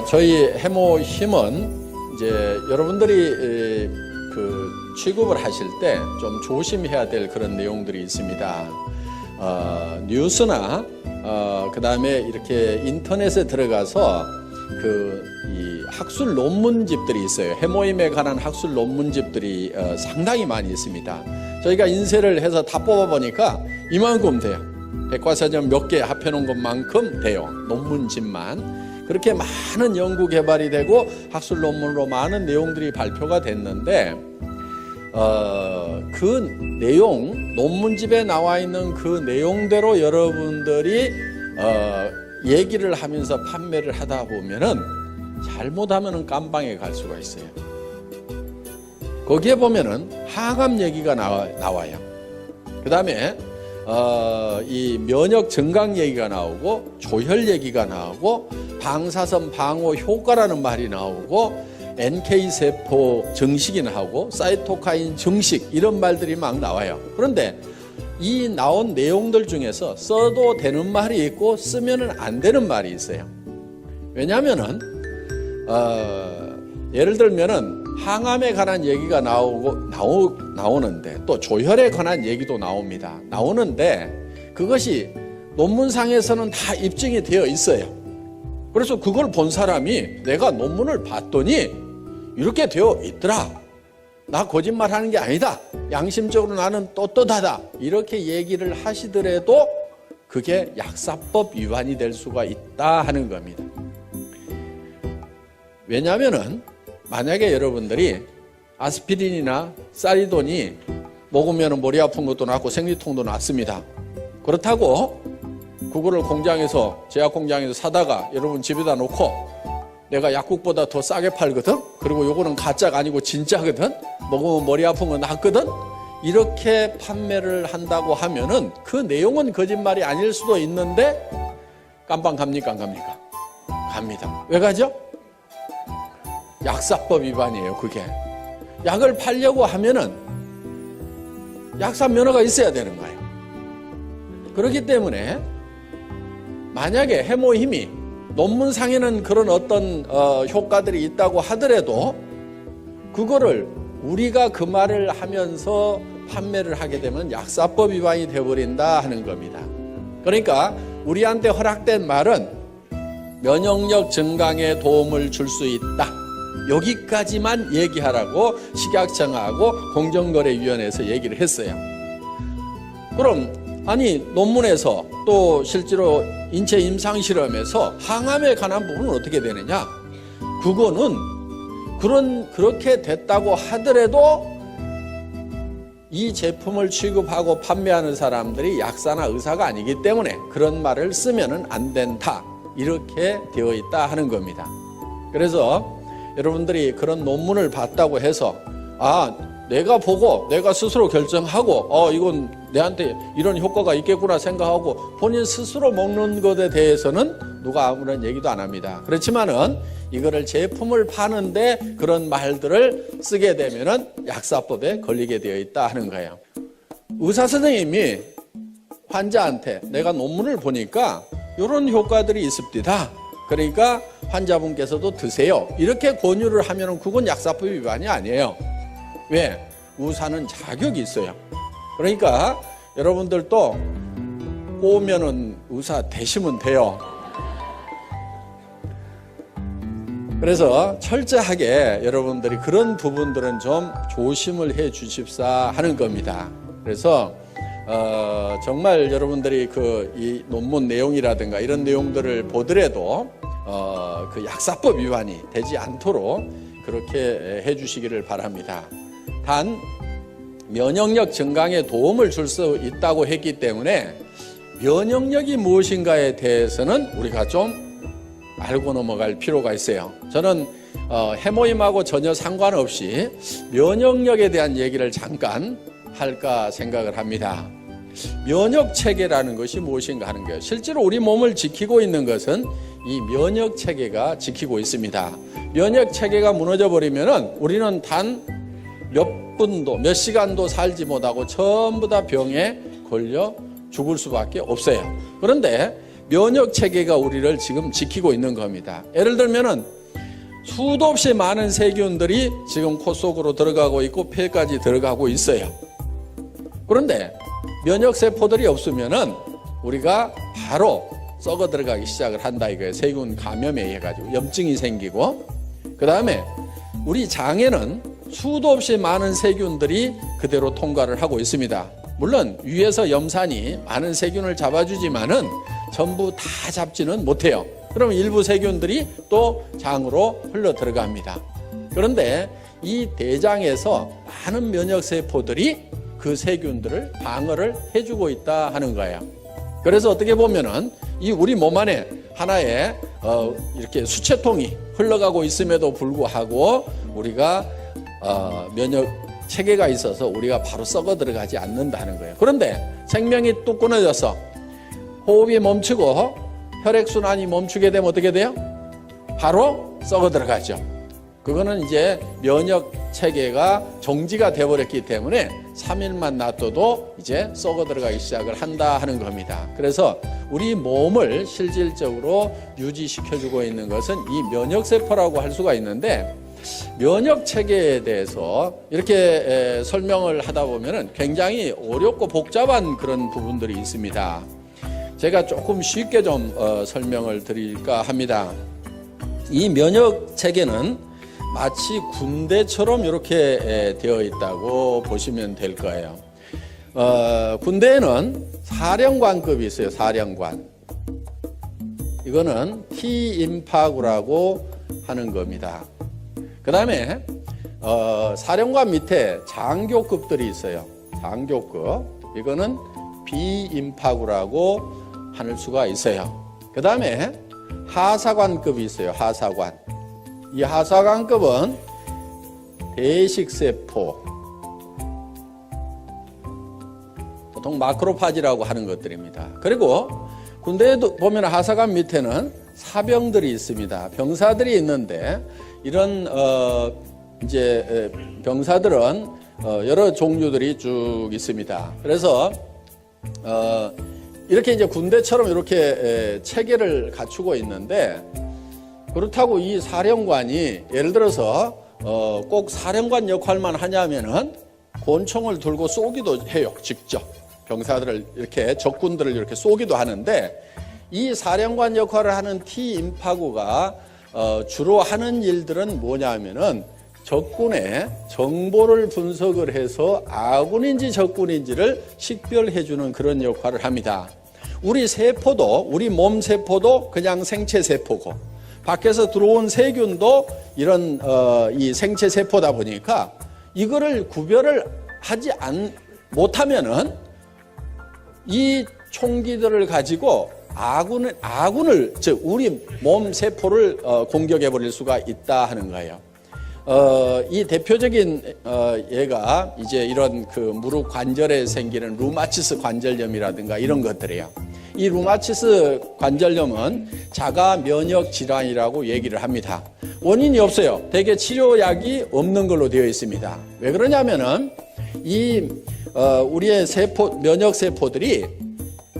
저희 해모 힘은 이제 여러분들이 그 취급을 하실 때 좀 조심해야 될 그런 내용들이 있습니다. 뉴스나 그 다음에 이렇게 인터넷에 들어가서 이 학술 논문집들이 있어요. 해모임에 관한 학술 논문집들이 상당히 많이 있습니다. 저희가 인쇄를 해서 다 뽑아보니까 이만큼 돼요. 백과사전 몇 개 합해놓은 것만큼 돼요. 논문집만. 그렇게 많은 연구 개발이 되고 학술 논문으로 많은 내용들이 발표가 됐는데 그 내용, 논문집에 나와 있는 그 내용대로 여러분들이 얘기를 하면서 판매를 하다 보면은 잘못하면은 깜방에 갈 수가 있어요. 거기에 보면은 항암 얘기가 나와요. 그 다음에 이 면역 증강 얘기가 나오고 조혈 얘기가 나오고 방사선 방어 효과라는 말이 나오고 NK세포 증식이 나오고 사이토카인 증식 이런 말들이 막 나와요. 그런데 이 나온 내용들 중에서 써도 되는 말이 있고 쓰면은 안 되는 말이 있어요. 왜냐하면은 예를 들면은 항암에 관한 얘기가 나오는데 또 조혈에 관한 얘기도 나오는데 그것이 논문상에서는 다 입증이 되어 있어요. 그래서 그걸 본 사람이 내가 논문을 봤더니 이렇게 되어 있더라. 나 거짓말하는 게 아니다. 양심적으로 나는 떳떳하다. 이렇게 얘기를 하시더라도 그게 약사법 위반이 될 수가 있다 하는 겁니다. 왜냐하면은 만약에 여러분들이 아스피린이나 사리돈이 먹으면 머리 아픈 것도 낫고 생리통도 낫습니다. 그렇다고 그거를 공장에서 제약 공장에서 사다가 여러분 집에다 놓고 내가 약국보다 더 싸게 팔거든. 그리고 요거는 가짜가 아니고 진짜거든. 먹으면 머리 아픈 거 낫거든. 이렇게 판매를 한다고 하면은 그 내용은 거짓말이 아닐 수도 있는데 깜빵 갑니까 안 갑니까? 갑니다. 왜 가죠? 약사법 위반이에요. 그게 약을 팔려고 하면은 약사 면허가 있어야 되는 거예요. 그렇기 때문에 만약에 해모힘이 논문상에는 그런 어떤 효과들이 있다고 하더라도 그거를 우리가 그 말을 하면서 판매를 하게 되면 약사법 위반이 되어버린다 하는 겁니다. 그러니까 우리한테 허락된 말은 면역력 증강에 도움을 줄 수 있다. 여기까지만 얘기하라고 식약청하고 공정거래위원회에서 얘기를 했어요. 그럼 아니 논문에서 또 실제로 인체 임상실험에서 항암에 관한 부분은 어떻게 되느냐? 그거는 그렇게 됐다고 하더라도 이 제품을 취급하고 판매하는 사람들이 약사나 의사가 아니기 때문에 그런 말을 쓰면은 안 된다. 이렇게 되어 있다 하는 겁니다. 그래서 여러분들이 그런 논문을 봤다고 해서 내가 보고 내가 스스로 결정하고 이건 내한테 이런 효과가 있겠구나 생각하고 본인 스스로 먹는 것에 대해서는 누가 아무런 얘기도 안 합니다. 그렇지만은 이거를 제품을 파는데 그런 말들을 쓰게 되면은 약사법에 걸리게 되어 있다 하는 거예요. 의사 선생님이 환자한테 내가 논문을 보니까 이런 효과들이 있습니다. 그러니까 환자분께서도 드세요. 이렇게 권유를 하면은 그건 약사법 위반이 아니에요. 왜? 의사는 자격이 있어요. 그러니까 여러분들도 꼬우면은 의사 되시면 돼요. 그래서 철저하게 여러분들이 그런 부분들은 좀 조심을 해 주십사 하는 겁니다. 그래서 정말 여러분들이 이 논문 내용이라든가 이런 내용들을 보더라도 그 약사법 위반이 되지 않도록 그렇게 해 주시기를 바랍니다. 단 면역력 증강에 도움을 줄 수 있다고 했기 때문에 면역력이 무엇인가에 대해서는 우리가 좀 알고 넘어갈 필요가 있어요. 저는 해모임하고 전혀 상관없이 면역력에 대한 얘기를 잠깐 할까 생각을 합니다. 면역체계라는 것이 무엇인가 하는 거예요. 실제로 우리 몸을 지키고 있는 것은 이 면역체계가 지키고 있습니다. 면역체계가 무너져 버리면은 우리는 단 몇 분도 몇 시간도 살지 못하고 전부 다 병에 걸려 죽을 수밖에 없어요. 그런데 면역 체계가 우리를 지금 지키고 있는 겁니다. 예를 들면은 수도 없이 많은 세균들이 지금 코 속으로 들어가고 있고 폐까지 들어가고 있어요. 그런데 면역 세포들이 없으면은 우리가 바로 썩어 들어가기 시작을 한다 이거예요. 세균 감염에 의해 가지고 염증이 생기고, 그 다음에 우리 장에는 수도 없이 많은 세균들이 그대로 통과를 하고 있습니다. 물론 위에서 염산이 많은 세균을 잡아주지만은 전부 다 잡지는 못해요. 그러면 일부 세균들이 또 장으로 흘러 들어갑니다. 그런데 이 대장에서 많은 면역 세포들이 그 세균들을 방어를 해주고 있다 하는 거예요. 그래서 어떻게 보면은 이 우리 몸 안에 하나의 이렇게 수채통이 흘러가고 있음에도 불구하고 우리가 면역 체계가 있어서 우리가 바로 썩어 들어가지 않는다는 거예요. 그런데 생명이 뚝 끊어져서 호흡이 멈추고 혈액순환이 멈추게 되면 어떻게 돼요? 바로 썩어 들어가죠. 그거는 이제 면역 체계가 정지가 되어버렸기 때문에 3일만 놔둬도 이제 썩어 들어가기 시작을 한다 하는 겁니다. 그래서 우리 몸을 실질적으로 유지시켜주고 있는 것은 이 면역세포라고 할 수가 있는데, 면역 체계에 대해서 이렇게 설명을 하다 보면은 굉장히 어렵고 복잡한 그런 부분들이 있습니다. 제가 조금 쉽게 좀 설명을 드릴까 합니다. 이 면역 체계는 마치 군대처럼 이렇게 되어 있다고 보시면 될 거예요. 군대에는 사령관급이 있어요. 사령관. 이거는 T임파구라고 하는 겁니다. 그 다음에 사령관 밑에 장교급들이 있어요. 장교급. 이거는 B임파구라고 할 수가 있어요. 그 다음에 하사관급이 있어요. 하사관. 이 하사관급은 대식세포, 보통 마크로파지라고 하는 것들입니다. 그리고 군대에도 보면 하사관 밑에는 사병들이 있습니다. 병사들이 있는데 이런 이제 병사들은 여러 종류들이 쭉 있습니다. 그래서 이렇게 이제 군대처럼 이렇게 체계를 갖추고 있는데, 그렇다고 이 사령관이 예를 들어서 꼭 사령관 역할만 하냐면은 권총을 들고 쏘기도 해요. 직접 병사들을 이렇게 적군들을 이렇게 쏘기도 하는데, 이 사령관 역할을 하는 T임파구가 주로 하는 일들은 뭐냐면은 적군의 정보를 분석을 해서 아군인지 적군인지를 식별해주는 그런 역할을 합니다. 우리 세포도, 우리 몸 세포도 그냥 생체 세포고, 밖에서 들어온 세균도 이런 이 생체 세포다 보니까 이거를 구별을 하지 못하면은 이 총기들을 가지고 아군을 즉 우리 몸 세포를 공격해 버릴 수가 있다 하는 거예요. 이 대표적인 예가 이제 이런 그 무릎 관절에 생기는 루마티스 관절염이라든가 이런 것들이에요. 이 루마티스 관절염은 자가 면역 질환이라고 얘기를 합니다. 원인이 없어요. 대개 치료약이 없는 걸로 되어 있습니다. 왜 그러냐면은 이 우리의 면역 세포들이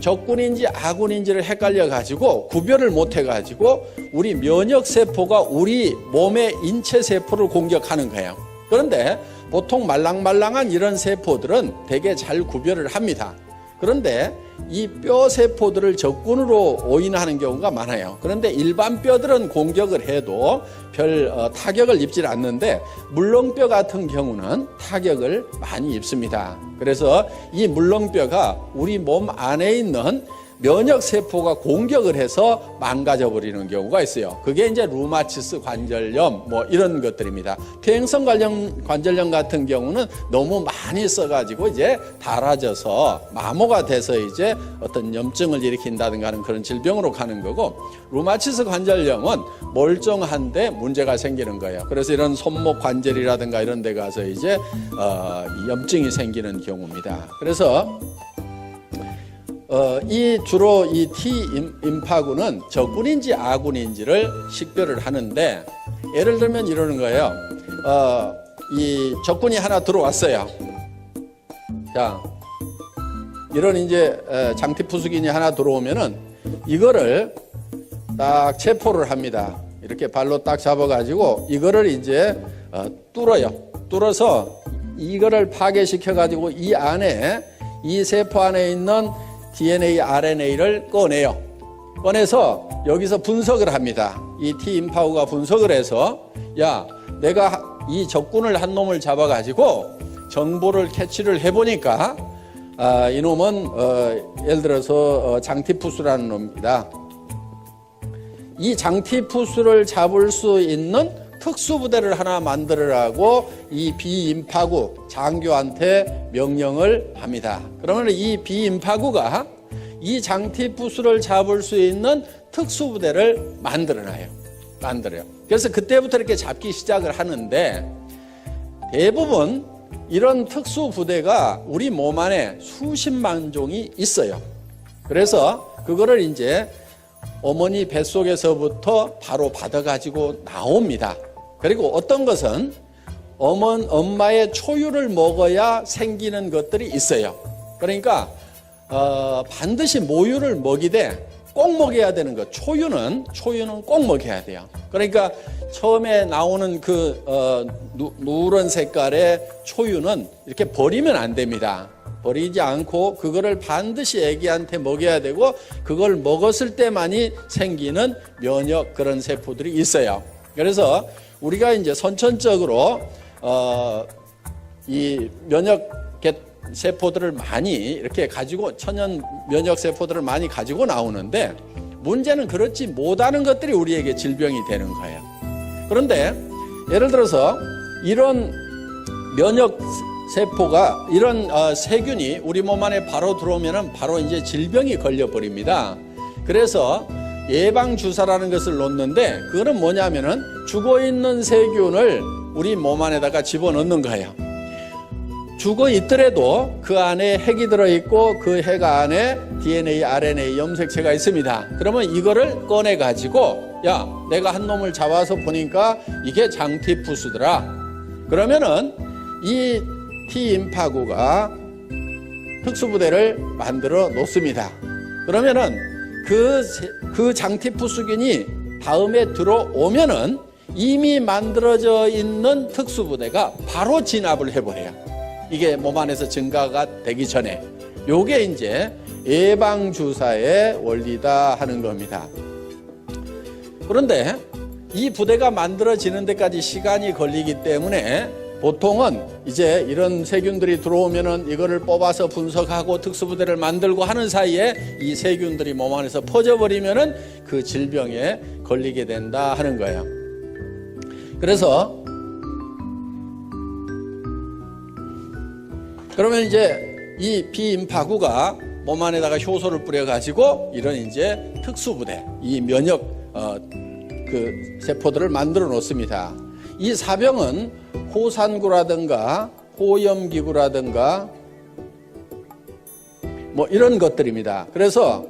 적군인지 아군인지를 헷갈려 가지고 구별을 못 해 가지고 우리 면역 세포가 우리 몸의 인체 세포를 공격하는 거예요. 그런데 보통 말랑말랑한 이런 세포들은 되게 잘 구별을 합니다. 그런데 이 뼈 세포들을 적군으로 오인하는 경우가 많아요. 그런데 일반 뼈들은 공격을 해도 별 타격을 입질 않는데 물렁뼈 같은 경우는 타격을 많이 입습니다. 그래서 이 물렁뼈가 우리 몸 안에 있는 면역 세포가 공격을 해서 망가져 버리는 경우가 있어요. 그게 이제 루마티스 관절염 뭐 이런 것들입니다. 퇴행성 관절염 같은 경우는 너무 많이 써가지고 이제 닳아져서 마모가 돼서 이제 어떤 염증을 일으킨다든가 하는 그런 질병으로 가는 거고, 루마티스 관절염은 멀쩡한데 문제가 생기는 거예요. 그래서 이런 손목 관절이라든가 이런 데 가서 이제 염증이 생기는 경우입니다. 그래서 주로 이 T임파구는 적군인지 아군인지를 식별을 하는데, 예를 들면 이러는 거예요. 이 적군이 하나 들어왔어요. 자, 이런 이제 장티푸스균이 하나 들어오면은 이거를 딱 체포를 합니다. 이렇게 발로 딱 잡아가지고 이거를 이제 뚫어요. 뚫어서 이거를 파괴시켜가지고 이 안에, 이 세포 안에 있는 DNA, RNA를 꺼내요. 꺼내서 여기서 분석을 합니다. 이 T임파구가 분석을 해서, 야, 내가 이 적군을 한 놈을 잡아가지고 정보를 캐치를 해보니까 이놈은 예를 들어서 장티푸스라는 놈입니다. 이 장티푸스를 잡을 수 있는 특수부대를 하나 만들으라고 이 비임파구 장교한테 명령을 합니다. 그러면 이 비임파구가 이 장티푸스를 잡을 수 있는 특수부대를 만들어요. 그래서 그때부터 이렇게 잡기 시작을 하는데, 대부분 이런 특수부대가 우리 몸 안에 수십만 종이 있어요. 그래서 그거를 이제 어머니 뱃속에서부터 바로 받아가지고 나옵니다. 그리고 어떤 것은 엄마의 초유를 먹어야 생기는 것들이 있어요. 그러니까 반드시 모유를 먹이되 꼭 먹여야 되는 것. 초유는 꼭 먹여야 돼요. 그러니까 처음에 나오는 그 누런 색깔의 초유는 이렇게 버리면 안 됩니다. 버리지 않고 그거를 반드시 애기한테 먹여야 되고, 그걸 먹었을 때만이 생기는 면역 그런 세포들이 있어요. 그래서 우리가 이제 선천적으로 이 면역 세포들을 많이 이렇게 가지고, 천연 면역 세포들을 많이 가지고 나오는데, 문제는 그렇지 못하는 것들이 우리에게 질병이 되는 거예요. 그런데 예를 들어서 이런 면역 세포가, 이런 세균이 우리 몸 안에 바로 들어오면은 바로 이제 질병이 걸려버립니다. 그래서 예방주사라는 것을 놓는데, 그거는 뭐냐면은 죽어있는 세균을 우리 몸 안에다가 집어넣는 거예요. 죽어 있더라도 그 안에 핵이 들어있고 그 핵 안에 DNA, RNA 염색체가 있습니다. 그러면 이거를 꺼내가지고, 야, 내가 한 놈을 잡아서 보니까 이게 장티푸스더라. 그러면은 이 T임파구가 특수부대를 만들어 놓습니다. 그러면은 그 장티푸스균이 다음에 들어오면은 이미 만들어져 있는 특수부대가 바로 진압을 해버려요. 이게 몸 안에서 증가가 되기 전에. 요게 이제 예방주사의 원리다 하는 겁니다. 그런데 이 부대가 만들어지는 데까지 시간이 걸리기 때문에 보통은 이제 이런 세균들이 들어오면은 이거를 뽑아서 분석하고 특수부대를 만들고 하는 사이에 이 세균들이 몸 안에서 퍼져버리면은 그 질병에 걸리게 된다 하는 거예요. 그래서 그러면 이제 이 비임파구가 몸 안에다가 효소를 뿌려가지고 이런 이제 특수부대, 이 면역 그 세포들을 만들어 놓습니다. 이 사병은 호산구라든가 호염기구라든가 뭐 이런 것들입니다. 그래서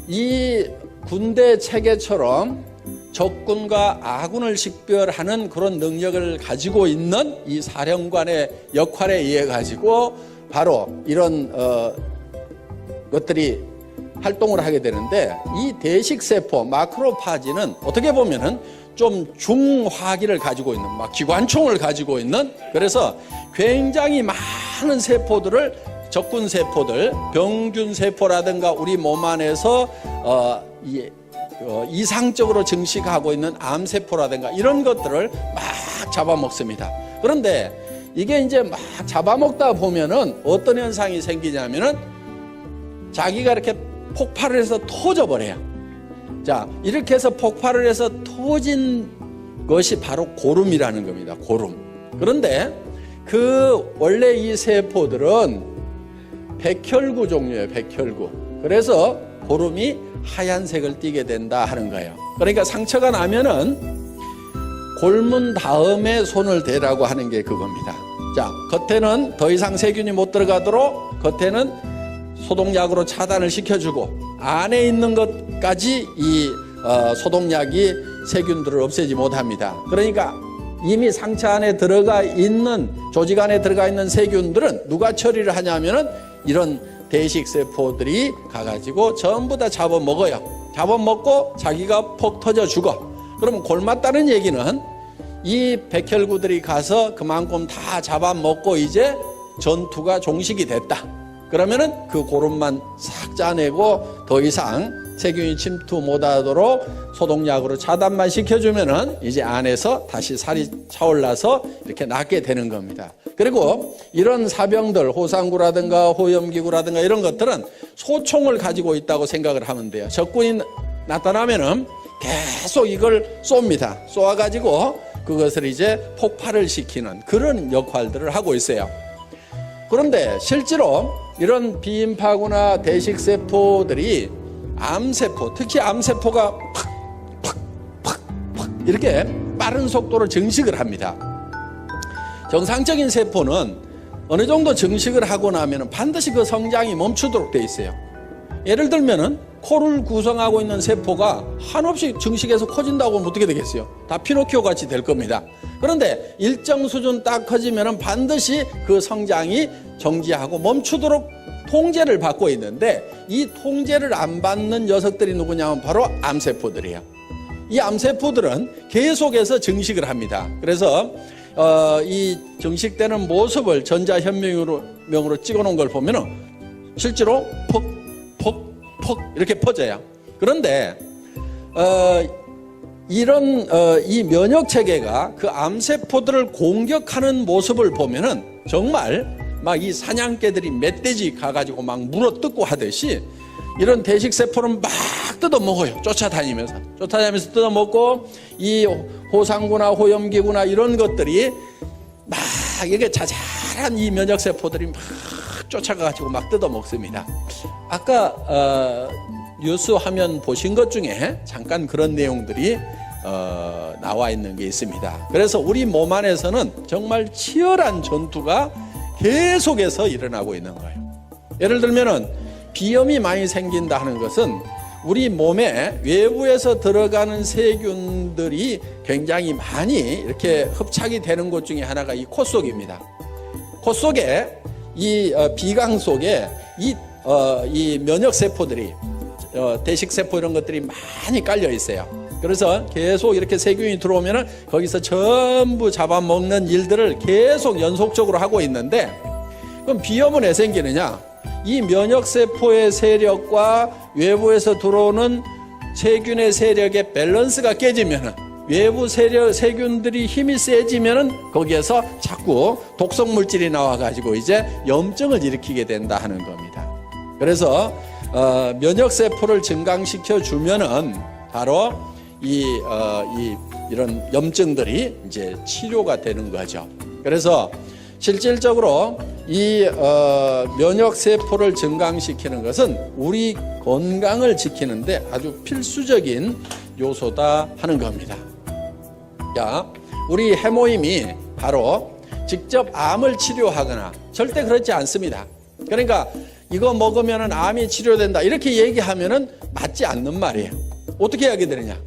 이 군대 체계처럼 적군과 아군을 식별하는 그런 능력을 가지고 있는 이 사령관의 역할에 의해 가지고 바로 이런 것들이 활동을 하게 되는데, 이 대식세포 마크로파지는 어떻게 보면은 좀 중화기를 가지고 있는, 막 기관총을 가지고 있는, 그래서 굉장히 많은 세포들을, 적군 세포들, 병균 세포라든가 우리 몸 안에서 이상적으로 증식하고 있는 암세포라든가 이런 것들을 막 잡아먹습니다. 그런데 이게 이제 막 잡아먹다 보면은 어떤 현상이 생기냐면은 자기가 이렇게 폭발을 해서 터져버려요. 자, 이렇게 해서 폭발을 해서 터진 것이 바로 고름이라는 겁니다. 고름. 그런데 원래 이 세포들은 백혈구 종류예요. 백혈구. 그래서 고름이 하얀색을 띠게 된다 하는 거예요. 그러니까 상처가 나면은 골문 다음에 손을 대라고 하는 게 그겁니다. 자, 겉에는 더 이상 세균이 못 들어가도록 겉에는 소독약으로 차단을 시켜주고, 안에 있는 것까지 이 소독약이 세균들을 없애지 못합니다. 그러니까 이미 상처 안에 들어가 있는, 조직 안에 들어가 있는 세균들은 누가 처리를 하냐면은 이런 대식세포들이 가가지고 전부 다 잡아먹어요. 잡아먹고 자기가 폭 터져 죽어. 그러면 골맞다는 얘기는 이 백혈구들이 가서 그만큼 다 잡아먹고 이제 전투가 종식이 됐다. 그러면은 그 고름만 싹 짜내고 더 이상 세균이 침투 못하도록 소독약으로 차단만 시켜주면은 이제 안에서 다시 살이 차올라서 이렇게 낫게 되는 겁니다. 그리고 이런 사병들, 호상구라든가 호염기구라든가 이런 것들은 소총을 가지고 있다고 생각을 하면 돼요. 적군이 나타나면은 계속 이걸 쏩니다. 쏘아가지고 그것을 이제 폭발을 시키는 그런 역할들을 하고 있어요. 그런데 실제로 이런 비인파구나 대식세포들이 암세포, 특히 암세포가 팍 이렇게 빠른 속도로 증식을 합니다. 정상적인 세포는 어느 정도 증식을 하고 나면 반드시 그 성장이 멈추도록 돼 있어요. 예를 들면은 코를 구성하고 있는 세포가 한없이 증식해서 커진다고 하면 어떻게 되겠어요? 다 피노키오 같이 될 겁니다. 그런데 일정 수준 딱 커지면은 반드시 그 성장이 정지하고 멈추도록 통제를 받고 있는데 이 통제를 안 받는 녀석들이 누구냐면 바로 암세포들이에요. 이 암세포들은 계속해서 증식을 합니다. 그래서 이 증식되는 모습을 전자현미경으로 찍어놓은 걸 보면은 실제로 퍽 이렇게 퍼져요. 그런데 이런 이 면역 체계가 그 암세포들을 공격하는 모습을 보면은 정말 막 이 사냥개들이 멧돼지 가가지고 막 물어뜯고 하듯이 이런 대식세포는 막 뜯어먹어요. 쫓아다니면서 뜯어먹고 이 호상구나 호염기구나 이런 것들이 막 이게 자잘한 이 면역세포들이 막 쫓아가가지고 막 뜯어먹습니다. 아까 뉴스 화면 보신 것 중에 잠깐 그런 내용들이 나와 있는 게 있습니다. 그래서 우리 몸 안에서는 정말 치열한 전투가 계속해서 일어나고 있는 거예요. 예를 들면은 비염이 많이 생긴다 하는 것은 우리 몸에 외부에서 들어가는 세균들이 굉장히 많이 이렇게 흡착이 되는 곳 중에 하나가 이 코 속입니다. 코 속에 이 비강 속에 이 면역세포들이 대식세포 이런 것들이 많이 깔려 있어요. 그래서 계속 이렇게 세균이 들어오면 거기서 전부 잡아먹는 일들을 계속 연속적으로 하고 있는데 그럼 비염은 왜 생기느냐? 이 면역세포의 세력과 외부에서 들어오는 세균의 세력의 밸런스가 깨지면 외부 세균들이 힘이 세지면 거기에서 자꾸 독성물질이 나와가지고 이제 염증을 일으키게 된다 하는 겁니다. 그래서 면역세포를 증강시켜 주면은 바로 이런 염증들이 이제 치료가 되는 거죠. 그래서 실질적으로 이 면역세포를 증강시키는 것은 우리 건강을 지키는데 아주 필수적인 요소다 하는 겁니다. 자, 우리 해모임이 바로 직접 암을 치료하거나 절대 그렇지 않습니다. 그러니까 이거 먹으면 암이 치료된다 이렇게 얘기하면은 맞지 않는 말이에요. 어떻게 하게 되느냐?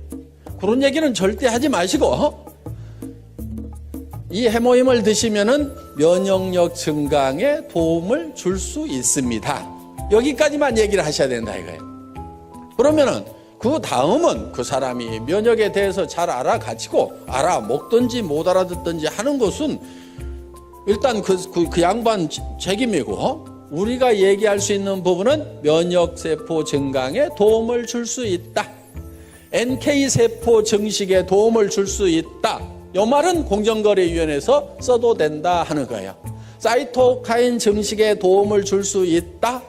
그런 얘기는 절대 하지 마시고 이 해모임을 드시면은 면역력 증강에 도움을 줄 수 있습니다. 여기까지만 얘기를 하셔야 된다 이거예요. 그러면은 그 다음은 그 사람이 면역에 대해서 잘 알아가지고 알아먹든지 못 알아듣든지 하는 것은 일단 그 양반 책임이고 우리가 얘기할 수 있는 부분은 면역세포 증강에 도움을 줄 수 있다. NK세포 증식에 도움을 줄 수 있다. 이 말은 공정거래위원회에서 써도 된다 하는 거예요. 사이토카인 증식에 도움을 줄 수 있다.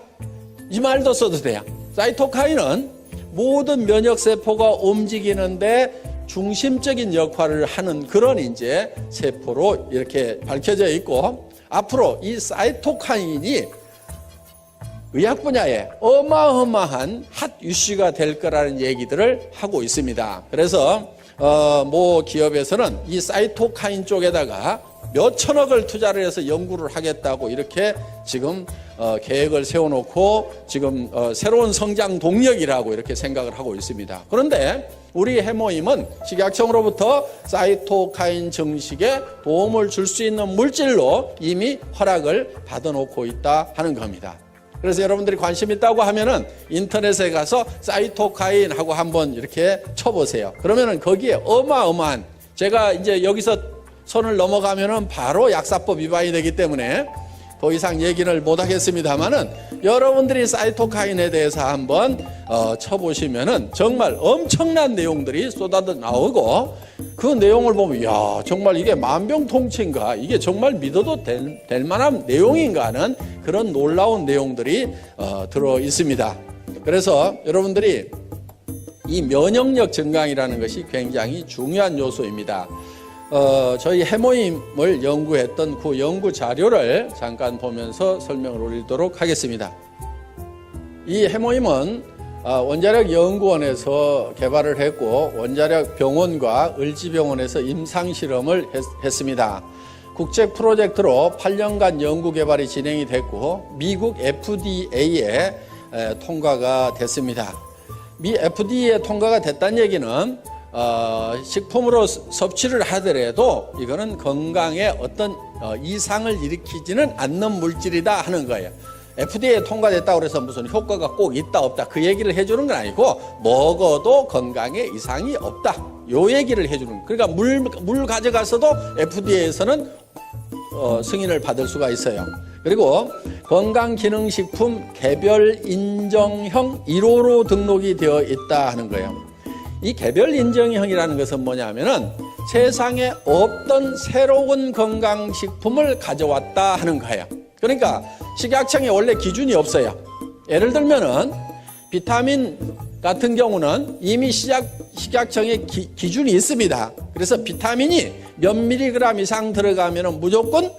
이 말도 써도 돼요. 사이토카인은 모든 면역세포가 움직이는데 중심적인 역할을 하는 그런 이제 세포로 이렇게 밝혀져 있고 앞으로 이 사이토카인이 의학 분야에 어마어마한 핫 이슈가 될 거라는 얘기들을 하고 있습니다. 그래서 모 기업에서는 이 사이토카인 쪽에다가 몇 천억을 투자를 해서 연구를 하겠다고 이렇게 지금 계획을 세워놓고 지금 새로운 성장 동력이라고 이렇게 생각을 하고 있습니다. 그런데 우리 해모임은 식약청으로부터 사이토카인 증식에 도움을 줄 수 있는 물질로 이미 허락을 받아놓고 있다 하는 겁니다. 그래서 여러분들이 관심 있다고 하면은 인터넷에 가서 사이토카인 하고 한번 이렇게 쳐보세요. 그러면은 거기에 어마어마한, 제가 이제 여기서 선을 넘어가면은 바로 약사법 위반이 되기 때문에 더 이상 얘기를 못 하겠습니다만은 여러분들이 사이토카인에 대해서 한번 쳐보시면은 정말 엄청난 내용들이 쏟아져 나오고, 그 내용을 보면 야, 정말 이게 만병통치인가, 이게 정말 믿어도 될 만한 내용인가 하는 그런 놀라운 내용들이 들어 있습니다. 그래서 여러분들이 이 면역력 증강이라는 것이 굉장히 중요한 요소입니다. 저희 해모임을 연구했던 그 연구 자료를 잠깐 보면서 설명을 올리도록 하겠습니다. 이 해모임은 원자력 연구원에서 개발을 했고, 원자력 병원과 을지병원에서 임상실험을 했습니다. 국제 프로젝트로 8년간 연구 개발이 진행이 됐고, 미국 FDA에 통과가 됐습니다. 미 FDA에 통과가 됐다는 얘기는 식품으로 섭취를 하더라도 이거는 건강에 어떤 이상을 일으키지는 않는 물질이다 하는 거예요. FDA에 통과됐다고 해서 무슨 효과가 꼭 있다 없다 그 얘기를 해주는 건 아니고, 먹어도 건강에 이상이 없다 요 얘기를 해주는 거예요. 그러니까 물 가져가서도 FDA에서는 승인을 받을 수가 있어요. 그리고 건강기능식품 개별 인정형 1호로 등록이 되어 있다 하는 거예요. 이 개별 인정형이라는 것은 뭐냐면은 세상에 없던 새로운 건강식품을 가져왔다 하는 거예요. 그러니까 식약청에 원래 기준이 없어요. 예를 들면은 비타민 같은 경우는 이미 식약청에 기준이 있습니다. 그래서 비타민이 몇 밀리그램 이상 들어가면은 무조건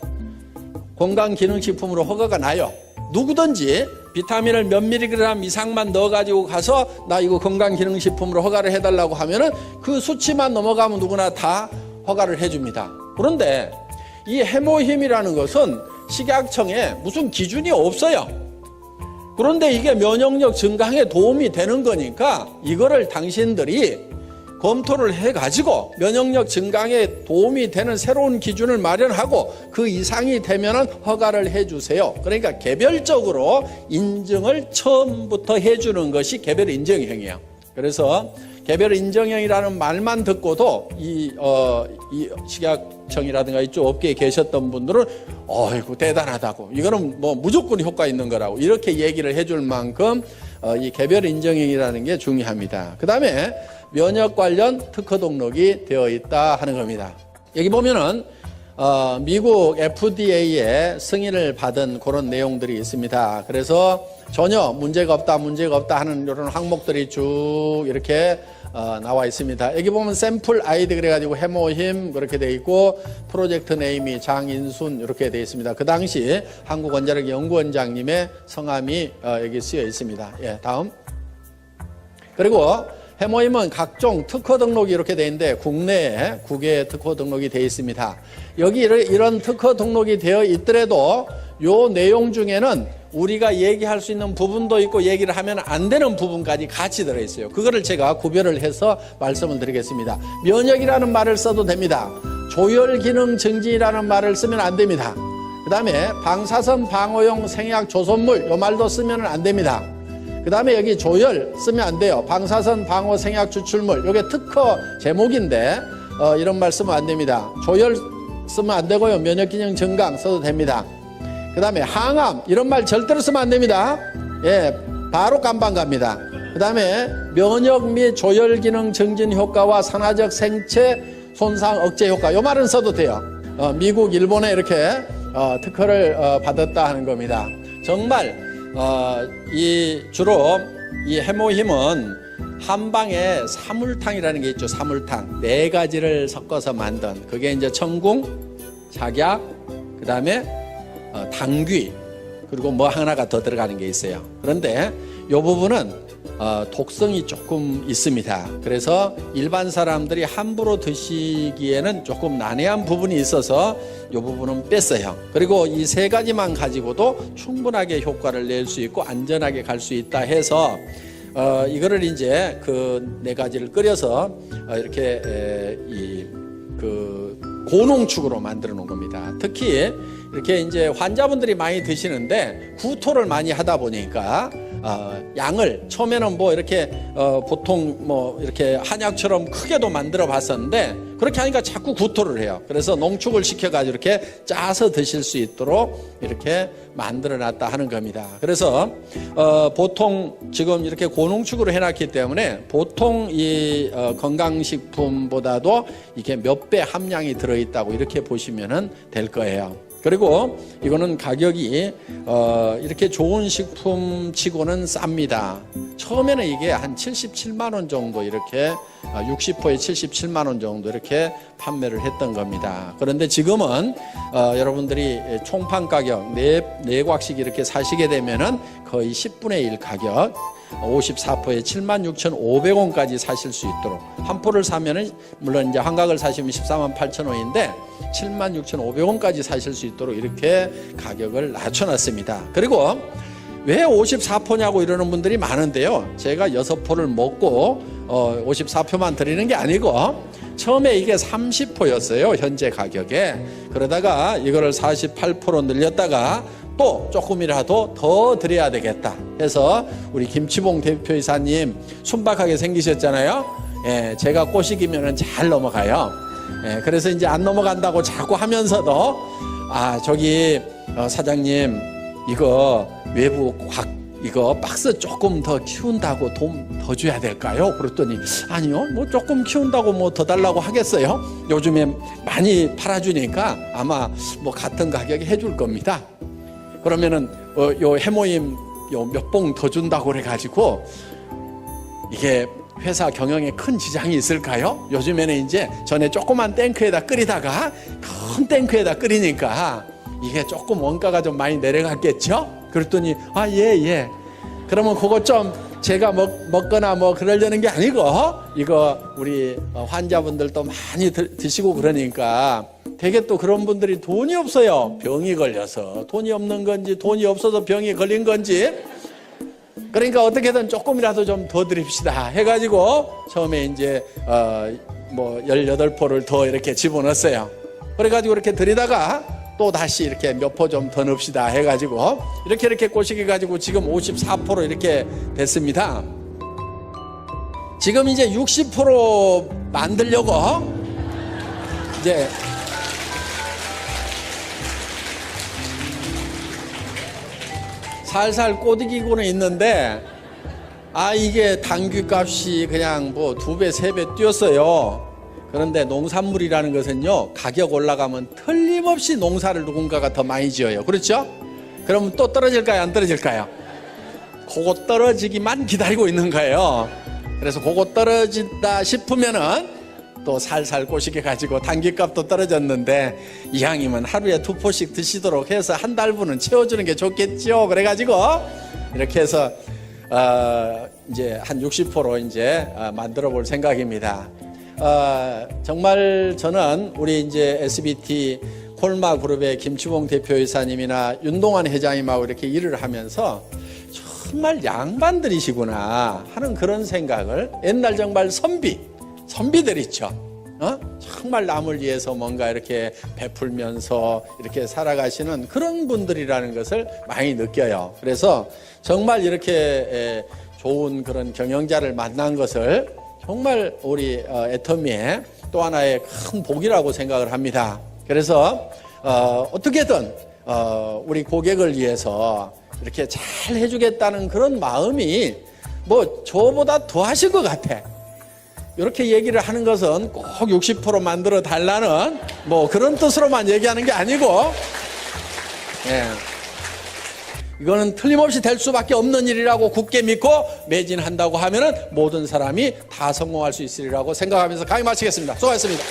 건강기능식품으로 허가가 나요. 누구든지 비타민을 몇 밀리그램 이상만 넣어가지고 가서 나 이거 건강기능식품으로 허가를 해달라고 하면은 그 수치만 넘어가면 누구나 다 허가를 해줍니다. 그런데 이 해모힘이라는 것은 식약청에 무슨 기준이 없어요. 그런데 이게 면역력 증강에 도움이 되는 거니까 이거를 당신들이 검토를 해가지고 면역력 증강에 도움이 되는 새로운 기준을 마련하고 그 이상이 되면은 허가를 해주세요. 그러니까 개별적으로 인증을 처음부터 해주는 것이 개별 인정형이에요. 그래서 개별 인정형이라는 말만 듣고도 이 식약청이라든가 이쪽 업계에 계셨던 분들은 어이구 대단하다고, 이거는 뭐 무조건 효과 있는 거라고 이렇게 얘기를 해줄 만큼 이 개별 인정형이라는 게 중요합니다. 그 다음에 면역 관련 특허 등록이 되어 있다 하는 겁니다. 여기 보면은 미국 FDA에 승인을 받은 그런 내용들이 있습니다. 그래서 전혀 문제가 없다 하는 이런 항목들이 쭉 이렇게 나와 있습니다. 여기 보면 샘플 아이디 그래가지고 해모힘 그렇게 돼 있고, 프로젝트 네임이 장인순 이렇게 돼 있습니다. 그 당시 한국원자력 연구원장님의 성함이 여기 쓰여 있습니다. 예, 다음. 그리고 해모힘은 각종 특허 등록이 이렇게 돼 있는데 국내에 9개의 특허 등록이 되어 있습니다. 여기 이런 특허 등록이 되어 있더라도 요 내용 중에는 우리가 얘기할 수 있는 부분도 있고 얘기를 하면 안 되는 부분까지 같이 들어있어요. 그거를 제가 구별을 해서 말씀을 드리겠습니다. 면역이라는 말을 써도 됩니다. 조혈기능 증진이라는 말을 쓰면 안 됩니다. 그 다음에 방사선 방어용 생약 조선물 요 말도 쓰면 안 됩니다. 그 다음에 여기 조혈 쓰면 안 돼요. 방사선 방어 생약 추출물, 이게 특허 제목인데 이런 말 쓰면 안 됩니다. 조혈 쓰면 안 되고요. 면역기능 증강 써도 됩니다. 그 다음에 항암 이런 말 절대로 쓰면 안 됩니다. 예, 바로 깜빵 갑니다. 그 다음에 면역 및 조혈기능 증진 효과와 산화적 생체 손상 억제 효과, 이 말은 써도 돼요. 미국, 일본에 이렇게 특허를 받았다 하는 겁니다. 정말 주로 이 해모힘은 한방에 사물탕이라는 게 있죠. 사물탕 4가지를 섞어서 만든, 그게 이제 청궁, 작약, 그 다음에 당귀, 그리고 뭐 하나가 더 들어가는 게 있어요. 그런데 이 부분은 독성이 조금 있습니다. 그래서 일반 사람들이 함부로 드시기에는 조금 난해한 부분이 있어서 이 부분은 뺐어요. 그리고 이 3가지만 가지고도 충분하게 효과를 낼 수 있고 안전하게 갈 수 있다 해서 이거를 이제 그 4가지를 끓여서 이렇게 그 고농축으로 만들어 놓은 겁니다. 특히 이렇게 이제 환자분들이 많이 드시는데 구토를 많이 하다 보니까 양을 처음에는 뭐 이렇게 보통 뭐 이렇게 한약처럼 크게도 만들어 봤었는데 그렇게 하니까 자꾸 구토를 해요. 그래서 농축을 시켜가지고 이렇게 짜서 드실 수 있도록 이렇게 만들어 놨다 하는 겁니다. 그래서 보통 지금 이렇게 고농축으로 해놨기 때문에 보통 이 건강식품보다도 이게 몇 배 함량이 들어있다고 이렇게 보시면 될 거예요. 그리고 이거는 가격이 이렇게 좋은 식품 치고는 쌉니다. 처음에는 이게 한 77만 원 정도 이렇게 60호에 77만 원 정도 이렇게 판매를 했던 겁니다. 그런데 지금은 여러분들이 총판 가격 4곽씩 이렇게 사시게 되면은 거의 10분의 1 가격 54포에 76,500원까지 사실 수 있도록 한 포를 사면은 물론 이제 한각을 사시면 148,000원인데 76,500원까지 사실 수 있도록 이렇게 가격을 낮춰놨습니다. 그리고 왜 54포냐고 이러는 분들이 많은데요. 제가 6포를 먹고 54포만 드리는 게 아니고 처음에 이게 30포였어요. 현재 가격에. 그러다가 이거를 48포로 늘렸다가 또 조금이라도 더 드려야 되겠다 해서 우리 김치봉 대표이사님 순박하게 생기셨잖아요. 예, 제가 꼬시기면은 잘 넘어가요. 예, 그래서 이제 안 넘어간다고 자꾸 하면서도 저기 사장님 이거 외부 이거 박스 조금 더 키운다고 돈 더 줘야 될까요? 그랬더니 아니요, 뭐 조금 키운다고 뭐 더 달라고 하겠어요? 요즘에 많이 팔아주니까 아마 뭐 같은 가격에 해줄 겁니다. 그러면은 요 해모임 요 몇 봉 더 준다고 그래가지고 이게 회사 경영에 큰 지장이 있을까요? 요즘에는 이제 전에 조그만 탱크에다 끓이다가 큰 탱크에다 끓이니까 이게 조금 원가가 좀 많이 내려갔겠죠? 그랬더니 예. 그러면 그거 좀 제가 먹거나 뭐 그러려는 게 아니고 이거 우리 환자분들도 많이 드시고 그러니까 되게 또 그런 분들이 돈이 없어요. 병이 걸려서 돈이 없는 건지 돈이 없어서 병이 걸린 건지 그러니까 어떻게든 조금이라도 좀 더 드립시다 해가지고 처음에 이제 뭐 18포를 더 이렇게 집어넣었어요. 그래가지고 이렇게 드리다가 또 다시 이렇게 몇 포 좀 더 넣읍시다 해가지고 이렇게 꼬시기 가지고 지금 54포로 이렇게 됐습니다. 지금 이제 60포로 만들려고 이제 살살 꼬드기고는 있는데 이게 당귀값이 그냥 뭐 2배, 3배 뛰었어요. 그런데 농산물이라는 것은요, 가격 올라가면 틀림없이 농사를 누군가가 더 많이 지어요. 그렇죠? 그러면 또 떨어질까요? 안 떨어질까요? 그거 떨어지기만 기다리고 있는 거예요. 그래서 그거 떨어진다 싶으면은 또 살살 꼬시게 가지고 당귀값도 떨어졌는데 이왕이면 하루에 2포씩 드시도록 해서 한 달분은 채워주는 게 좋겠죠. 그래가지고 이렇게 해서 이제 한 60포로 이제 만들어 볼 생각입니다. 정말 저는 우리 이제 SBT 콜마 그룹의 김치봉 대표이사님이나 윤동환 회장님하고 이렇게 일을 하면서 정말 양반들이시구나 하는 그런 생각을 옛날 정말 선비들 있죠. 정말 남을 위해서 뭔가 이렇게 베풀면서 이렇게 살아가시는 그런 분들이라는 것을 많이 느껴요. 그래서 정말 이렇게 좋은 그런 경영자를 만난 것을 정말 우리 애터미의 또 하나의 큰 복이라고 생각을 합니다. 그래서 어떻게든 우리 고객을 위해서 이렇게 잘 해주겠다는 그런 마음이 뭐 저보다 더 하실 것 같아. 이렇게 얘기를 하는 것은 꼭 60% 만들어 달라는 뭐 그런 뜻으로만 얘기하는 게 아니고 이거는 틀림없이 될 수밖에 없는 일이라고 굳게 믿고 매진한다고 하면은 모든 사람이 다 성공할 수 있으리라고 생각하면서 강의 마치겠습니다. 수고하셨습니다.